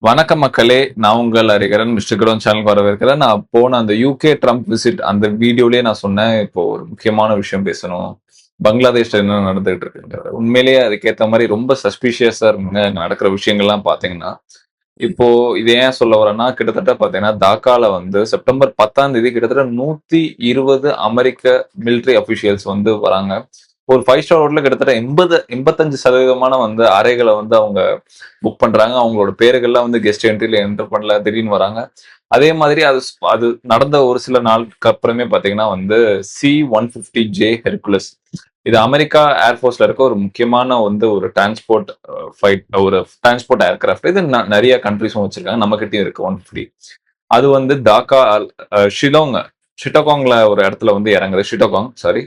வணக்கம் மக்களே, நான் உங்கள் அறிகரன் மிஸ்டர் கிரோன் சேனலுக்கு வரவேற்கிறேன். நான் போன அந்த யூகே ட்ரம்ப் விசிட் அந்த வீடியோலயே நான் சொன்னேன், இப்போ ஒரு முக்கியமான விஷயம் பேசணும். பங்களாதேஷ்ல என்ன நடந்துகிட்டு இருக்குங்கிறது. உண்மையிலேயே அதுக்கேத்த மாரி ரொம்ப சஸ்பீஷியஸா இருக்குங்க. அங்க நடக்கிற விஷயங்கள்லாம் பார்த்தீங்கன்னா, இப்போ இத ஏன் சொல்ல வரேன்னா, கிட்டத்தட்ட பார்த்தீங்கன்னா, டாக்கால வந்து செப்டம்பர் 10ஆம் தேதி கிட்டத்தட்ட 120 அமெரிக்க மிலிட்டரி அஃபிஷியல்ஸ் வந்து வராங்க. ஒரு 5 ஸ்டார் ஹோட்டல்ல கிட்டத்தட்ட 85% வந்து அறைகள வந்து அவங்க புக் பண்றாங்க. அவங்களோட பேருகள்லாம் வந்து கெஸ்ட் என்ட்ரில என்டர் பண்ணல. திடீர்னு வராங்க. அதே மாதிரி அது நடந்த ஒரு சில நாளுக்கு அப்புறமே பார்த்தீங்கன்னா வந்து C-150J ஹெர்குலஸ். இது அமெரிக்கா ஏர்ஃபோர்ஸ்ல இருக்க ஒரு முக்கியமான வந்து ஒரு டிரான்ஸ்போர்ட் ஒரு டிரான்ஸ்போர்ட் ஏர்கிராஃப்ட். இது நெறைய கண்ட்ரீஸும் வச்சிருக்காங்க. நம்மகிட்டயும் இருக்கு 150. அது வந்து டாக்கா, ஷில்லாங் சிட்டகாங்ல ஒரு இடத்துல வந்து இறங்குது. சிட்டகாங் சாரி.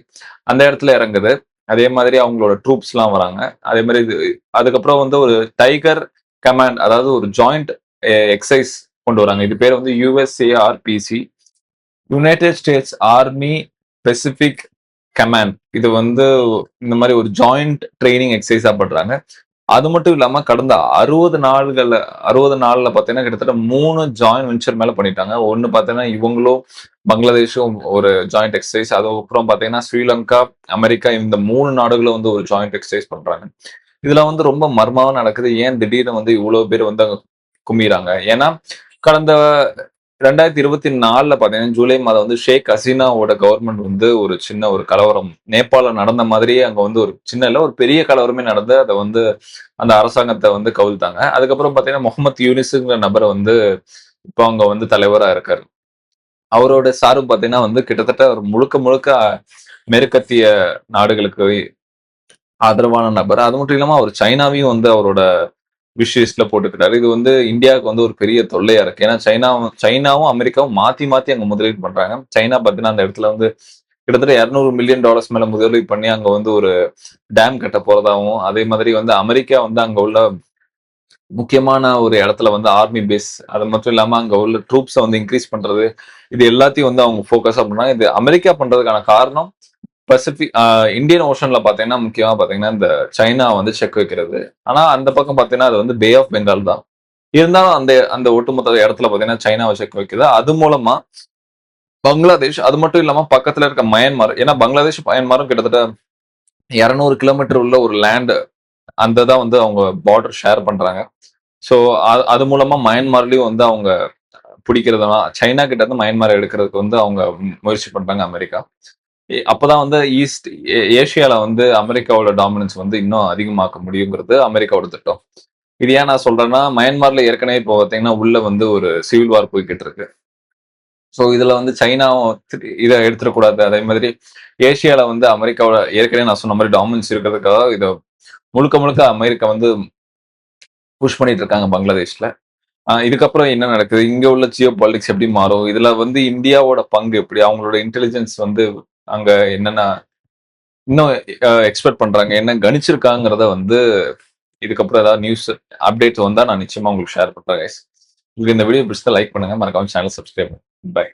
அந்த இடத்துல இறங்குது. அதே மாதிரி அவங்களோட ட்ரூப்ஸ்லாம் வராங்க. அதே மாரி அதுக்கப்புறம் வந்து ஒரு டைகர் கமாண்ட், அதாவது ஒரு ஜாயிண்ட் எக்ஸர்சைஸ் கொண்டு வராங்க. இது பேர் வந்து USARPC, United states army Pacific command. இது வந்து இந்த மாரி ஒரு ஜாயிண்ட் ட்ரெய்னிங் எக்ஸர்சைஸா பண்றாங்க. அது மட்டும் இல்லாம கடந்த 60 நாள்ல பார்த்தீங்கன்னா, கிட்டத்தட்ட 3 ஜாயிண்ட் வென்ச்சர் மேல பண்ணிட்டாங்க. ஒண்ணு பார்த்தீங்கன்னா, இவங்களும் பங்களாதேஷும் ஒரு ஜாயிண்ட் எக்ஸர்சைஸ். அதுக்கப்புறம் பார்த்தீங்கன்னா, ஸ்ரீலங்கா, அமெரிக்கா இந்த 3 நாடுகளும் வந்து ஒரு ஜாயிண்ட் எக்ஸர்சைஸ் பண்றாங்க. இதுல வந்து ரொம்ப மர்மமா நடக்குது. ஏன் திடீர்னு வந்து இவ்ளோ பேர் வந்து அங்க குமிறாங்க? ஏன்னா, கடந்த 2024ல பார்த்தீங்கன்னா, ஜூலை மாதம் வந்து ஷேக் ஹசீனாவோட கவர்ன்மெண்ட் வந்து ஒரு சின்ன ஒரு கலவரம், நேபாள்ல நடந்த மாதிரியே அங்க வந்து ஒரு சின்ன இல்ல, ஒரு பெரிய கலவரமே நடந்து அத வந்து அந்த அரசாங்கத்த வந்து கவிழ்த்தாங்க. அதுக்கப்புறம் பார்த்தீங்கன்னா, முகமது யூனிஸ்ங்கிற நபர் வந்து இப்ப அங்க வந்து தலைவரா இருக்காரு. அவரோட சார்பு பார்த்தீங்கன்னா வந்து கிட்டத்தட்ட ஒரு முழுக்க முழுக்க மேற்கத்திய நாடுகளுக்கு ஆதரவான நபர். அது மட்டும் இல்லாம அவர் சைனாவையும் வந்து அவரோட விஷ் லிஸ்ட்ல போட்டுக்கிறாரு. இது வந்து இந்தியாவுக்கு வந்து ஒரு பெரிய தொல்லையா இருக்கு. ஏன்னா சைனாவும் அமெரிக்காவும் மாத்தி மாத்தி அங்க முதலீடு பண்றாங்க. சைனா பார்த்தீங்கன்னா அந்த இடத்துல வந்து கிட்டத்தட்ட $200 மில்லியன் மேல முதலீடு பண்ணி அங்க வந்து ஒரு டேம் கட்ட போறதாவும், அதே மாதிரி வந்து அமெரிக்கா வந்து அங்க உள்ள முக்கியமான ஒரு இடத்துல வந்து ஆர்மி பேஸ், அது மட்டும் இல்லாம அங்க உள்ள ட்ரூப்ஸ வந்து இன்கிரீஸ் பண்றது, இது எல்லாத்தையும் வந்து அவங்க ஃபோக்கஸா பண்றாங்க. இது அமெரிக்கா பண்றதுக்கான காரணம் பசிபிக் இந்தியன் ஓஷன்ல பாத்தீங்கன்னா, முக்கியமா பாத்தீங்கன்னா, இந்த சைனா வந்து செக் வைக்கிறது. ஆனா அந்த பக்கம் பாத்தீங்கன்னா, அது வந்து பே ஆஃப் பெங்கால் தான். இருந்தாலும் அந்த அந்த ஒட்டுமொத்த இடத்துல பாத்தீங்கன்னா, சைனாவ செக் வைக்குது. அது மூலமா பங்களாதேஷ், அது மட்டும் இல்லாம பக்கத்துல இருக்க மயன்மார், ஏன்னா பங்களாதேஷ், மயன்மாரும் கிட்டத்தட்ட 200 கிலோமீட்டர் உள்ள ஒரு லேண்ட், அந்த தான் வந்து அவங்க பார்டர் ஷேர் பண்றாங்க. சோ அது மூலமா மயன்மார்லயும் வந்து அவங்க பிடிக்கிறதுனா, சைனா கிட்ட இருந்து மயன்மார் எடுக்கிறதுக்கு வந்து அவங்க முயற்சி பண்றாங்க அமெரிக்கா. அப்பதான் வந்து ஏசியால வந்து அமெரிக்காவோட டாமினன்ஸ் வந்து இன்னும் அதிகமாக்க முடியுங்கிறது அமெரிக்காவோட திட்டம். இது ஏன் நான் சொல்றேன்னா, மயன்மார்ல ஏற்கனவே இப்போ பாத்தீங்கன்னா, உள்ள வந்து ஒரு சிவில் வார் போய்க்கிட்டு இருக்கு. சோ இதுல வந்து சைனாவும் இத எடுத்துடக்கூடாது. அதே மாதிரி ஏசியால வந்து அமெரிக்காவோட ஏற்கனவே நான் சொன்ன மாதிரி டாமினன்ஸ் இருக்கிறதுக்காக இத முழுக்க முழுக்க அமெரிக்கா வந்து புஷ் பண்ணிட்டு இருக்காங்க பங்களாதேஷ்ல. இதுக்கப்புறம் என்ன நடக்குது? இங்க உள்ள ஜியோ பாலிடிக்ஸ் எப்படி மாறும்? இதுல வந்து இந்தியாவோட பங்கு எப்படி? அவங்களோட இன்டெலிஜென்ஸ் வந்து அங்க என்னென்ன இன்னும் எக்ஸ்பெக்ட் பண்றாங்க? என்ன கணிச்சிருக்காங்கிறத வந்து இதுக்கப்புறம் ஏதாவது நியூஸ் அப்டேட்ஸ் வந்தா நான் நிச்சயமா உங்களுக்கு ஷேர் பண்றேன் கைஸ். உங்களுக்கு இந்த வீடியோ பிடிச்சா லைக் பண்ணுங்க. மறக்காம சேனல் சப்ஸ்கிரைப் பண்ணுங்க. பை.